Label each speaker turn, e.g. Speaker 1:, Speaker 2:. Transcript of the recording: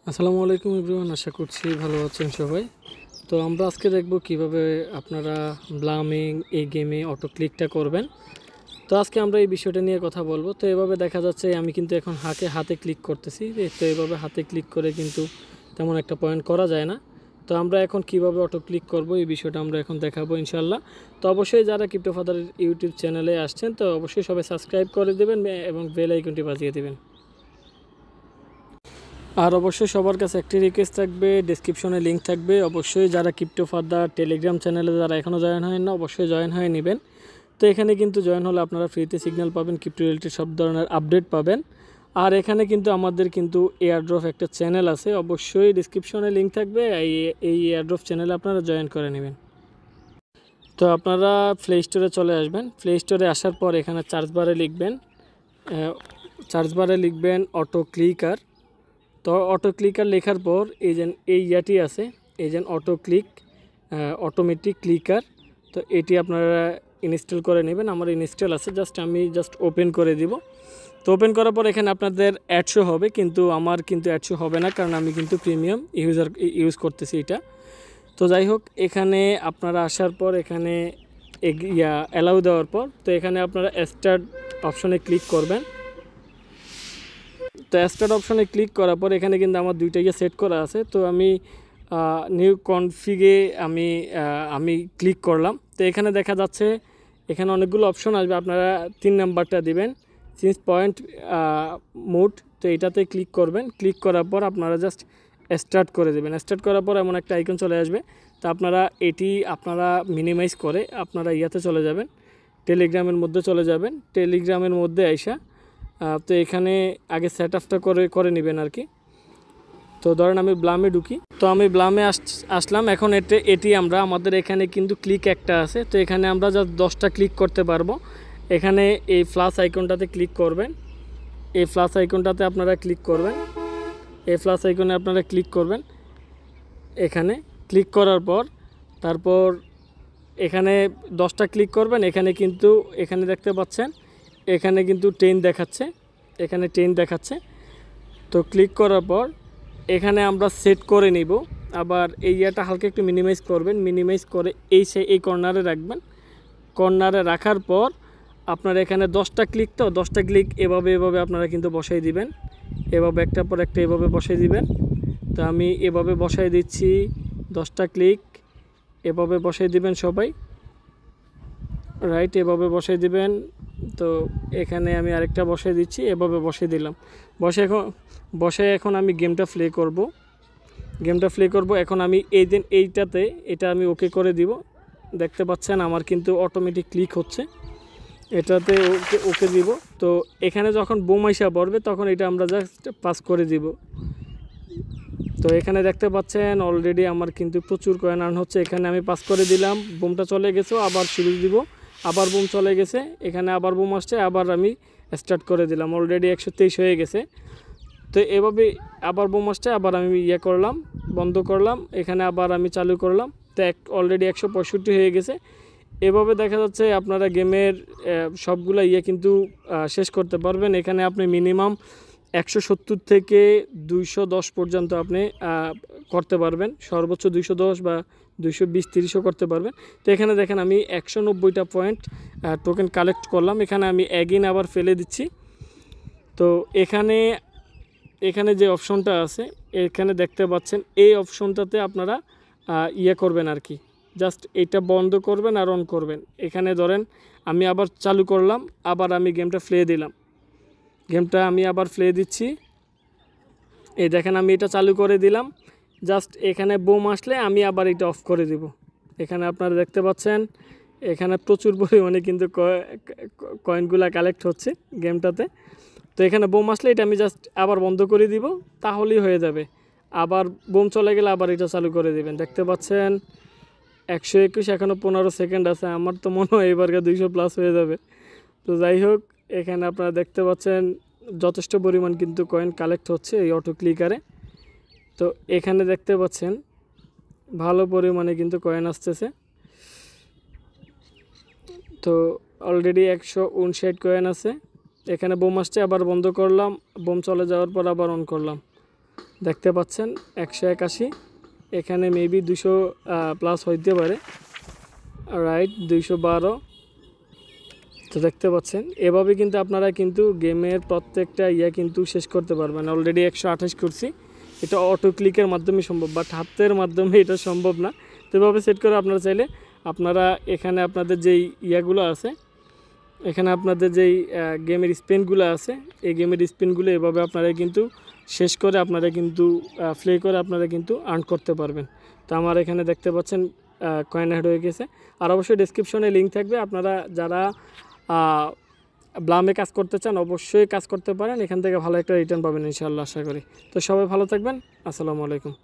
Speaker 1: আসসালামু আলাইকুম এভরিওয়ান, আশা করছি ভালো আছেন সবাই। তো আমরা আজকে দেখব কিভাবে আপনারা ব্লামিং এই গেমে অটো ক্লিকটা করবেন। তো আজকে আমরা এই বিষয়টা নিয়ে কথা বলবো। তো এভাবে দেখা যাচ্ছে আমি কিন্তু এখন হাতে ক্লিক করতেছি। তো এভাবে হাতে ক্লিক করে কিন্তু তেমন একটা পয়েন্ট করা যায় না। তো আমরা এখন কিভাবে অটো ক্লিক করব এই বিষয়টা আমরা এখন দেখাবো ইনশাল্লাহ। তো অবশ্যই যারা ক্রিপ্টো ফাদারের ইউটিউব চ্যানেলে আসছেন তো অবশ্যই সবাই সাবস্ক্রাইব করে দেবেন এবং বেল আইকনটি বাজিয়ে দেবেন। আর অবশ্যই সবার কাছে একটি রিকোয়েস্ট থাকবে, ডেসক্রিপশনে লিঙ্ক থাকবে। অবশ্যই যারা ক্রিপ্টো ফাদার টেলিগ্রাম চ্যানেলে যারা এখনও জয়েন হয় না অবশ্যই জয়েন হয়ে নেবেন। তো এখানে কিন্তু জয়েন হলে আপনারা ফ্রিতে সিগন্যাল পাবেন, ক্রিপ্টো রিলেটেড সব ধরনের আপডেট পাবেন। আর এখানে কিন্তু আমাদের কিন্তু এয়ারড্রপ একটা চ্যানেল আছে, অবশ্যই ডেসক্রিপশনে লিঙ্ক থাকবে। এই এয়ারড্রপ চ্যানেলে আপনারা জয়েন করে নেবেন। তো আপনারা প্লে স্টোরে চলে আসবেন। প্লে স্টোরে আসার পর এখানে সার্চ বারে লিখবেন অটো ক্লিকার। তো অটো ক্লিকার লেখার পর এই ইয়াটি আছে, অটো ক্লিক অটোমেটিক ক্লিকার। তো এটি আপনারা ইনস্টল করে নেবেন। আমার ইনস্টল আছে, আমি ওপেন করে দিব। তো ওপেন করার পর এখানে আপনাদের অ্যাডশো হবে, কিন্তু আমার কিন্তু অ্যাডশো হবে না, কারণ আমি কিন্তু প্রিমিয়াম ইউজ করতেছি এটা। তো যাই হোক, এখানে আপনারা আসার পর এখানে অ্যালাউ দেওয়ার পর তো এখানে আপনারা স্টার্ট অপশনে ক্লিক করবেন। তো স্টার্ট অপশনে ক্লিক করার পর এখানে কিন্তু আমার দুইটা সেট করা আছে। তো আমি নিউ কনফিগে আমি ক্লিক করলাম। তো এখানে দেখা যাচ্ছে এখানে অনেকগুলো অপশন আসবে, আপনারা 3 নাম্বারটা দিবেন, চেঞ্জ পয়েন্ট মোড। তো এটাতে ক্লিক করবেন। ক্লিক করার পর আপনারা জাস্ট স্টার্ট করে দেবেন। স্টার্ট করার পর এমন একটা আইকন চলে আসবে। তো আপনারা মিনিমাইজ করে আপনারা ইয়াতে চলে যাবেন, টেলিগ্রামের মধ্যে চলে যাবেন। টেলিগ্রামের মধ্যে আইসা তো এখানে আগে সেট আপটা করে নেবেন আর কি। তো ধরেন আমি ব্লামে ঢুকি। তো আমি ব্লামে আসলাম। এখন এটি আমাদের এখানে কিন্তু ক্লিক একটা আছে। তো এখানে আমরা জাস্ট 10টা ক্লিক করতে পারবো। এখানে এই প্লাস আইকনটাতে ক্লিক করবেন। এই প্লাস আইকনটাতে আপনারা ক্লিক করবেন। এই প্লাস আইকনে আপনারা ক্লিক করবেন। এখানে ক্লিক করার পর তারপর এখানে 10টা ক্লিক করবেন। এখানে দেখতে পাচ্ছেন এখানে কিন্তু 10 দেখাচ্ছে, এখানে 10 দেখাচ্ছে। তো ক্লিক করার পর এখানে আমরা সেট করে নিব। আবার এই ইয়াটা হালকা একটু মিনিমাইজ করবেন, মিনিমাইজ করে এই কর্নারে রাখবেন। কর্নারে রাখার পর আপনার এখানে 10টা ক্লিক এভাবে আপনারা কিন্তু বসাই দিবেন। এভাবে একটার পর একটা এভাবে বসাই দিবেন। তো আমি এভাবে বসাই দিচ্ছি 10টা ক্লিক, এভাবে বসাই দিবেন সবাই, রাইট, এভাবে বসাই দিবেন। তো এখানে আমি আরেকটা বসাই দিচ্ছি, এভাবে বসাই দিলাম। বসে এখন আমি গেমটা প্লে করব। এখন আমি এটা আমি ওকে করে দিব। দেখতে পাচ্ছেন আমার কিন্তু অটোমেটিক ক্লিক হচ্ছে, এটাতে ওকে দিব। তো এখানে যখন বোম আইসা পড়বে তখন এটা আমরা জাস্ট পাস করে দিব। তো এখানে দেখতে পাচ্ছেন অলরেডি আমার কিন্তু প্রচুর কয়েন আর্ন হচ্ছে। এখানে আমি পাস করে দিলাম, বোমটা চলে গেছে, আবার শুরু দিব, আবার বোম চলে গেছে, এখানে আবার বোম আসছে, আবার আমি স্টার্ট করে দিলাম, অলরেডি 123 হয়ে গেছে। তো এভাবে আবার বোম আসছে, আবার আমি করলাম, বন্ধ করলাম, এখানে আবার আমি চালু করলাম। তো অলরেডি 165 হয়ে গেছে। এভাবে দেখা যাচ্ছে আপনারা গেমের সবগুলো কিন্তু শেষ করতে পারবেন। এখানে আপনি মিনিমাম 170 থেকে 210 পর্যন্ত আপনি করতে পারবেন, সর্বোচ্চ 210 বা 220-30ও করতে পারবেন। তো এখানে দেখেন আমি 190টা পয়েন্ট টোকেন কালেক্ট করলাম। এখানে আমি অ্যাগেইন আবার ফেলে দিচ্ছি। তো এখানে যে অপশনটা আছে এখানে দেখতে পাচ্ছেন, এই অপশনটাতে আপনারা করবেন আর কি, জাস্ট এটা বন্ধ করবেন আর অন করবেন। এখানে ধরেন আমি আবার চালু করলাম, আবার আমি গেমটা আবার প্লে দিচ্ছি। এই দেখেন আমি এটা চালু করে দিলাম, জাস্ট এখানে বোম আসলে আমি আবার এটা অফ করে দিব। এখানে আপনারা দেখতে পাচ্ছেন এখানে প্রচুর পরিমাণে কিন্তু কয়েনগুলা কালেক্ট হচ্ছে গেমটাতে। তো এখানে বোম আসলে এটা আমি জাস্ট আবার বন্ধ করে দিব, তাহলেই হয়ে যাবে। আবার বোম চলে গেলে আবার এটা চালু করে দিবেন। দেখতে পাচ্ছেন 121, এখনও 15 সেকেন্ড আছে। আমার তো মনে হয় এবারকার 200+ হয়ে যাবে। তো যাই হোক, এখানে আপনারা দেখতে পাচ্ছেন যথেষ্ট পরিমাণ কিন্তু কয়েন কালেক্ট হচ্ছে এই অটো ক্লিকারে। তো এখানে দেখতে পাচ্ছেন ভালো পরিমাণে কিন্তু কয়েন আসতেছে। তো অলরেডি 159 কয়েন আছে। এখানে বোম আসছে, আবার বন্ধ করলাম, বোম চলে যাওয়ার পর আবার অন করলাম। দেখতে পাচ্ছেন 181, এখানে মেবি 200 প্লাস হইতে পারে, রাইট 212। তো দেখতে পাচ্ছেন এভাবে কিন্তু আপনারা কিন্তু গেমের প্রত্যেকটা কিন্তু শেষ করতে পারবেন। অলরেডি 128 করছি, এটা অটো ক্লিকের মাধ্যমে সম্ভব, বাট হাতের মাধ্যমে এটা সম্ভব না। তো এভাবে সেট করে আপনারা চাইলে আপনারা এখানে আপনাদের যেই ইয়াগুলো আছে, এখানে আপনাদের যেই গেমের স্পিনগুলো আছে, এই গেমের স্পিনগুলো এভাবে আপনারা কিন্তু শেষ করে আপনারা কিন্তু প্লে করে আপনারা কিন্তু আর্ন করতে পারবেন। তো আমার এখানে দেখতে পাচ্ছেন কয়েন অ্যাড হয়ে গেছে। আর অবশ্যই ডেসক্রিপশনে লিঙ্ক থাকবে, আপনারা যারা ব্লামে কাজ করতে চান অবশ্যই কাজ করতে পারেন, এখান থেকে ভালো একটা রিটার্ন পাবেন ইনশাআল্লাহ আশা করি। তো সবাই ভালো থাকবেন, আসসালামু আলাইকুম।